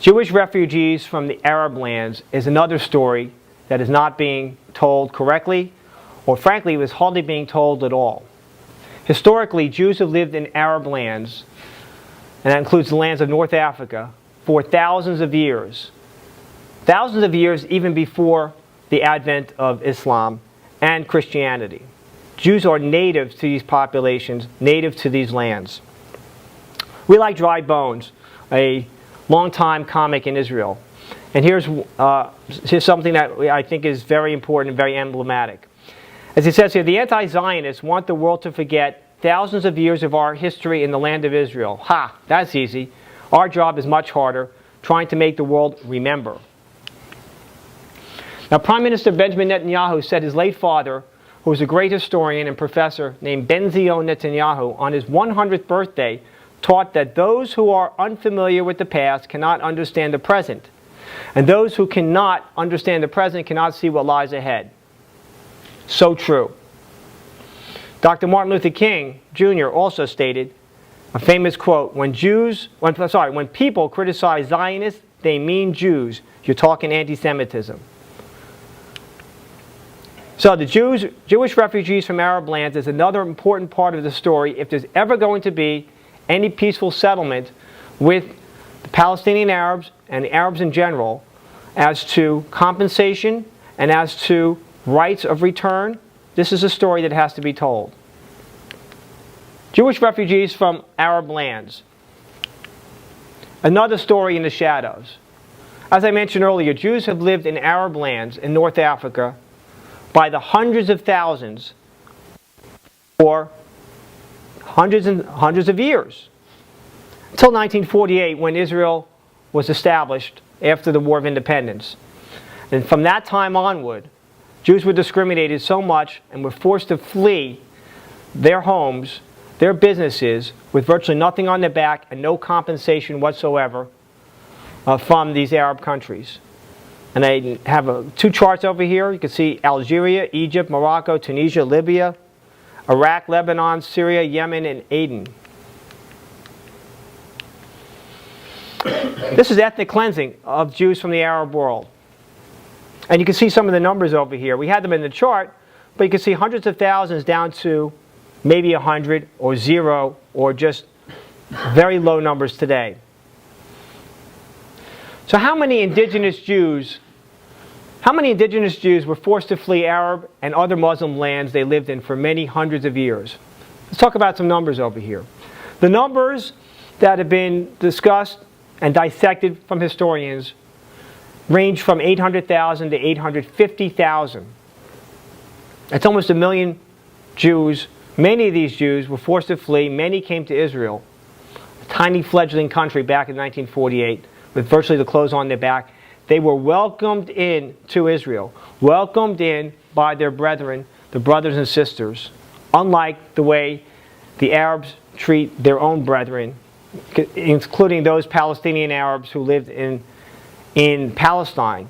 Jewish refugees from the Arab lands is another story that is not being told correctly, or frankly was hardly being told at all. Historically, Jews have lived in Arab lands, and that includes the lands of North Africa, for thousands of years. Thousands of years even before the advent of Islam and Christianity. Jews are native to these populations, native to these lands. We like Dry Bones, a long-time comic in Israel. And here's something that I think is very important and very emblematic. As it says here, the anti-Zionists want the world to forget thousands of years of our history in the land of Israel. Ha, that's easy. Our job is much harder, trying to make the world remember. Now, Prime Minister Benjamin Netanyahu said his late father, who was a great historian and professor named Ben-Zion Netanyahu, on his 100th birthday, taught that those who are unfamiliar with the past cannot understand the present, and those who cannot understand the present cannot see what lies ahead. So true. Dr. Martin Luther King Jr. also stated a famous quote, when people criticize Zionists, they mean Jews. You're talking anti-Semitism. So the Jewish refugees from Arab lands is another important part of the story if there's ever going to be any peaceful settlement with the Palestinian Arabs and the Arabs in general as to compensation and as to rights of return. This is a story that has to be told. Jewish refugees from Arab lands. Another story in the shadows. As I mentioned earlier, Jews have lived in Arab lands in North Africa by the hundreds of thousands for hundreds and hundreds of years. Until 1948, when Israel was established after the War of Independence. And from that time onward, Jews were discriminated so much and were forced to flee their homes, their businesses, with virtually nothing on their back and no compensation whatsoever from these Arab countries. And I have two charts over here. You can see Algeria, Egypt, Morocco, Tunisia, Libya, Iraq, Lebanon, Syria, Yemen, and Aden. This is ethnic cleansing of Jews from the Arab world. And you can see some of the numbers over here. We had them in the chart, but you can see hundreds of thousands down to maybe 100 or 0 or just very low numbers today. So how many indigenous Jews were forced to flee Arab and other Muslim lands they lived in for many hundreds of years? Let's talk about some numbers over here. The numbers that have been discussed and dissected from historians range from 800,000 to 850,000. That's almost 1 million Jews. Many of these Jews were forced to flee. Many came to Israel, a tiny fledgling country back in 1948 with virtually the clothes on their back. They were welcomed in to Israel, welcomed in by their brethren, the brothers and sisters, unlike the way the Arabs treat their own brethren, including those Palestinian Arabs who lived in Palestine,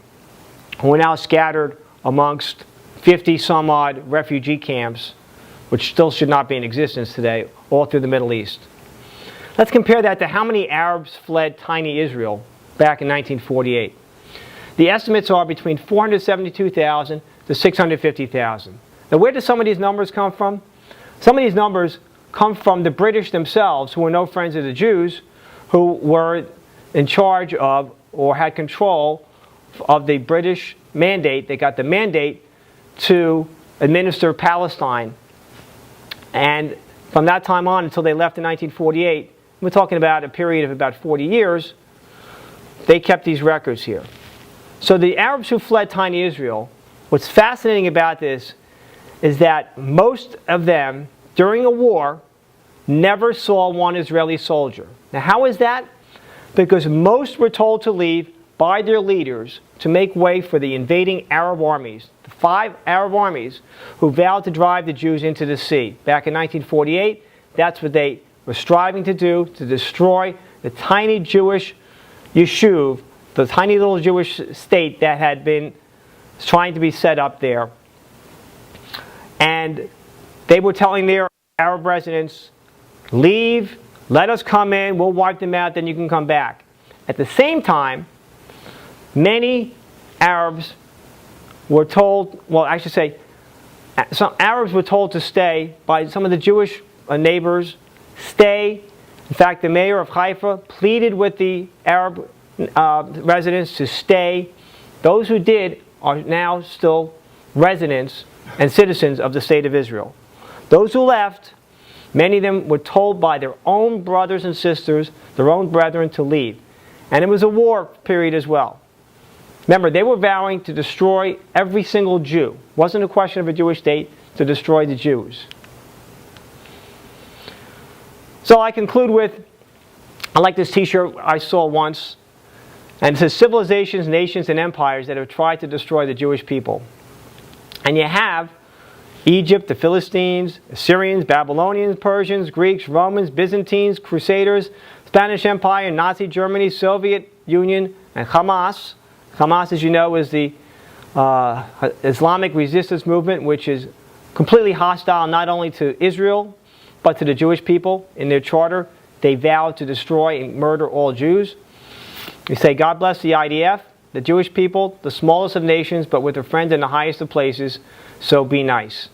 who are now scattered amongst 50 some odd refugee camps, which still should not be in existence today, all through the Middle East. Let's compare that to how many Arabs fled tiny Israel back in 1948. The estimates are between 472,000 to 650,000. Now, where do some of these numbers come from? Some of these numbers come from the British themselves, who were no friends of the Jews, who were in charge of or had control of the British mandate. They got the mandate to administer Palestine. And from that time on until they left in 1948, we're talking about a period of about 40 years, they kept these records here. So the Arabs who fled tiny Israel, what's fascinating about this is that most of them, during a war, never saw one Israeli soldier. Now, how is that? Because most were told to leave by their leaders to make way for the invading Arab armies, the 5 Arab armies who vowed to drive the Jews into the sea. Back in 1948, that's what they were striving to do, to destroy the tiny Jewish yeshuv, the tiny little Jewish state that had been trying to be set up there. And they were telling their Arab residents, leave, let us come in, we'll wipe them out, then you can come back. At the same time, many Arabs were told, well, I should say, some Arabs were told to stay by some of the Jewish neighbors, stay. In fact, the mayor of Haifa pleaded with the Arab residents to stay. Those who did are now still residents and citizens of the state of Israel. Those who left, many of them were told by their own brothers and sisters, their own brethren, to leave. And it was a war period as well. Remember, they were vowing to destroy every single Jew. It wasn't a question of a Jewish state, to destroy the Jews. So I conclude with, I like this t-shirt I saw once, and it says, civilizations, nations, and empires that have tried to destroy the Jewish people. And you have Egypt, the Philistines, Assyrians, Babylonians, Persians, Greeks, Romans, Byzantines, Crusaders, Spanish Empire, Nazi Germany, Soviet Union, and Hamas. Hamas, as you know, is the Islamic resistance movement, which is completely hostile not only to Israel, but to the Jewish people. In their charter, they vowed to destroy and murder all Jews. We say, God bless the IDF, the Jewish people, the smallest of nations, but with their friends in the highest of places, so be nice.